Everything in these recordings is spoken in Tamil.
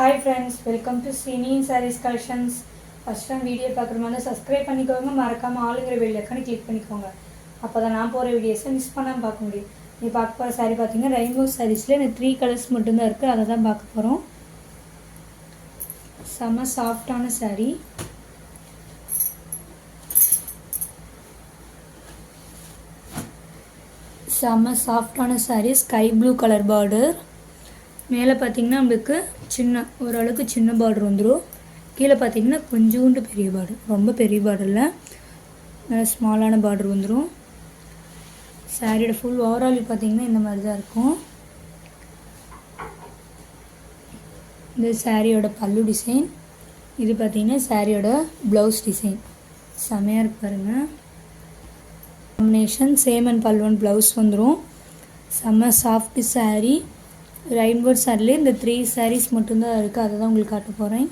Hi friends, welcome to Srini Sarees Collections. First time video பார்க்குறவங்க சப்ஸ்கிரைப் பண்ணிக்கோங்க, மறக்காமல் ஆளுங்கிற பெல் ஐக்கானை கிளிக் பண்ணிக்கோங்க. அப்போ தான் நான் போகிற வீடியோஸை மிஸ் பண்ணாமல் பார்க்க முடியும். நீ பார்க்க போகிற சாரீ பார்த்தீங்கன்னா ரெயின்போ சாரீஸில் இந்த 3 கலர்ஸ் மட்டும்தான் இருக்குது, அதை தான் பார்க்க போகிறோம். செம்ம சாஃப்டான சாரீ. செம்ம சாஃப்டான sari, sky blue colour border. மேலே பார்த்தீங்கன்னா நம்மளுக்கு ஓரளவுக்கு சின்ன பார்டர் வந்துடும். கீழே பார்த்தீங்கன்னா கொஞ்சோண்டு பெரிய பார்டர், ரொம்ப பெரிய பார்டரில் நல்ல ஸ்மாலான பார்டர் வந்துடும். சாரியோட ஃபுல் ஓவரால் பார்த்தீங்கன்னா இந்த மாதிரி தான் இருக்கும். இந்த சாரியோட பல்லு டிசைன், இது பார்த்தீங்கன்னா சாரியோட ப்ளவுஸ் டிசைன். செமையாக இருக்கு பாருங்கள். காம்பினேஷன் சேம் அண்ட் பல்லுவன் ப்ளவுஸ் வந்துடும். செம்ம சாஃப்ட் சாரீ. ரெயின்போ சாரிலே இந்த 3 சாரீஸ் மட்டும்தான் இருக்குது, அதை தான் உங்களுக்கு காட்ட போகிறேன்.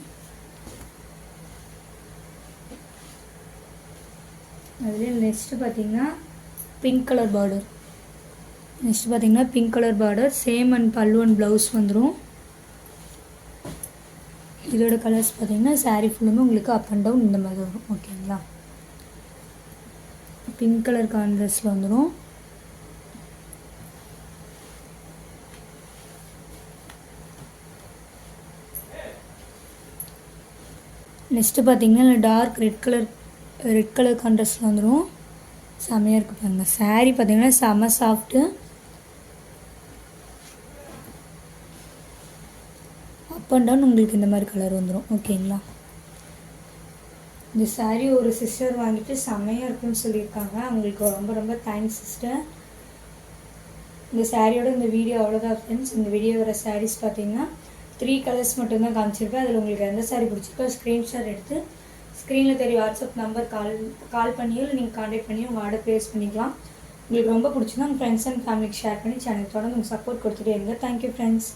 அதில் நெக்ஸ்ட்டு பார்த்தீங்கன்னா pink colour border. Same and பல்லுவன் ப்ளவுஸ் வந்துடும். இதோட கலர்ஸ் பார்த்தீங்கன்னா சாரீ ஃபுல்லுமே உங்களுக்கு அப் அண்ட் டவுன் இந்த மாதிரி வரும். ஓகேங்களா, பிங்க் கலர் கான்ட்ராஸ்டில் வந்துடும். நெக்ஸ்ட்டு பார்த்தீங்கன்னா டார்க் ரெட் கலர் கான்ட்ராஸ்டில் வந்துடும். செம்மையாக இருக்குது பாருங்கள். சாரீ பார்த்தீங்கன்னா செம்ம சாஃப்ட்டு. அப் அண்ட் டவுன் உங்களுக்கு இந்த மாதிரி கலர் வந்துடும். ஓகேங்களா, இந்த சாரீ ஒரு சிஸ்டர் வாங்கிட்டு செம்மையாக இருக்குன்னு சொல்லியிருக்காங்க. அவங்களுக்கு ரொம்ப ரொம்ப தேங்க்ஸ் சிஸ்டர். இந்த சாரியோட இந்த வீடியோ அவ்வளோதான் ஃப்ரெண்ட்ஸ். இந்த வீடியோ வர சாரீஸ் பார்த்தீங்கன்னா 3 கலர்ஸ் மட்டும்தான் காமிச்சிருப்பேன். அதில் உங்களுக்கு எந்த சாரீ பிடிச்சிருக்கோ ஸ்க்ரீன்ஷாட் எடுத்து ஸ்க்ரீனில் தெரிய வாட்ஸ்அப் நம்பர் கால் பண்ணியோ இல்லை நீங்கள் கான்டாக்ட் பண்ணியோ உங்கள் ஆர்டர் ப்ளேஸ் பண்ணிக்கலாம். உங்களுக்கு ரொம்ப பிடிச்சிருந்தா உங்கள் ஃப்ரெண்ட்ஸ் அண்ட் ஃபேமிலிக்கு ஷேர் பண்ணி சேனல் தொடர்ந்து உங்களுக்கு சப்போர்ட் கொடுத்துட்டே இருங்க. Thank you friends.